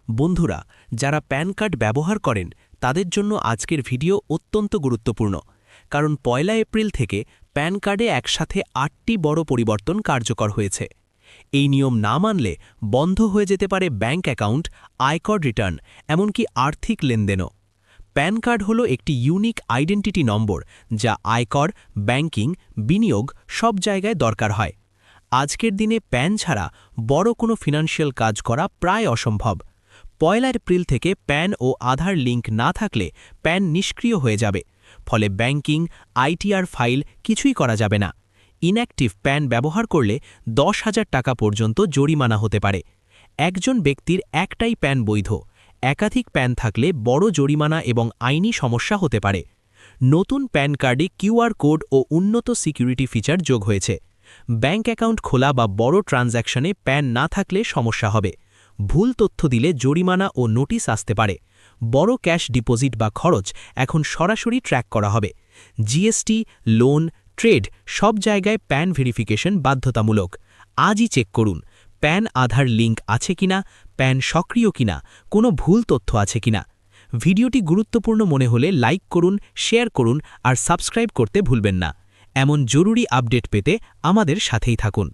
বন্ধুরা, যারা pan card ব্যবহার করেন তাদের জন্য আজকের ভিডিও অত্যন্ত গুরুত্বপূর্ণ, কারণ ১লা এপ্রিল থেকে প্যান কার্ডে একসাথে ৮টি বড় পরিবর্তন কার্যকর হয়েছে। এই নিয়ম না মানলে বন্ধ হয়ে যেতে পারে ব্যাংক অ্যাকাউন্ট, আয়কর রিটার্ন, এমনকি আর্থিক লেনদেনও। প্যান কার্ড হলো একটি ইউনিক আইডেন্টিটি নম্বর, যা আয়কর, ব্যাংকিং, বিনিয়োগ সব জায়গায় দরকার হয়। আজকের দিনে প্যান ছাড়া বড় কোনো ফিনান্সিয়াল কাজ করা প্রায় অসম্ভব। ১লা এপ্রিল থেকে প্যান ও আধার লিঙ্ক না থাকলে প্যান নিষ্ক্রিয় হয়ে যাবে, ফলে ব্যাংকিং, আইটিআর ফাইল কিছুই করা যাবে না। ইনঅ্যাক্টিভ প্যান ব্যবহার করলে ১০,০০০ টাকা পর্যন্ত জরিমানা হতে পারে। একজন ব্যক্তির একটাই প্যান বৈধ, একাধিক প্যান থাকলে বড় জরিমানা এবং আইনি সমস্যা হতে পারে। নতুন প্যান কার্ডে কিউআর কোড ও উন্নত সিকিউরিটি ফিচার যোগ হয়েছে। ব্যাংক অ্যাকাউন্ট খোলা বা বড় ট্রানজ্যাকশনে প্যান না থাকলে সমস্যা হবে। ভুল তথ্য দিলে জরিমানা ও নোটিশ আসতে পারে। বড় ক্যাশ ডিপোজিট বা খরচ এখন সরাসরি ট্র্যাক করা হবে। জিএসটি, লোন, ট্রেড সব জায়গায় প্যান ভেরিফিকেশন বাধ্যতামূলক। আজই চেক করুন প্যান আধার লিঙ্ক আছে কিনা, প্যান সক্রিয় কিনা, কোনো ভুল তথ্য আছে কিনা। ভিডিওটি গুরুত্বপূর্ণ মনে হলে লাইক করুন, শেয়ার করুন আর সাবস্ক্রাইব করতে ভুলবেন না। এমন জরুরি আপডেট পেতে আমাদের সাথেই থাকুন।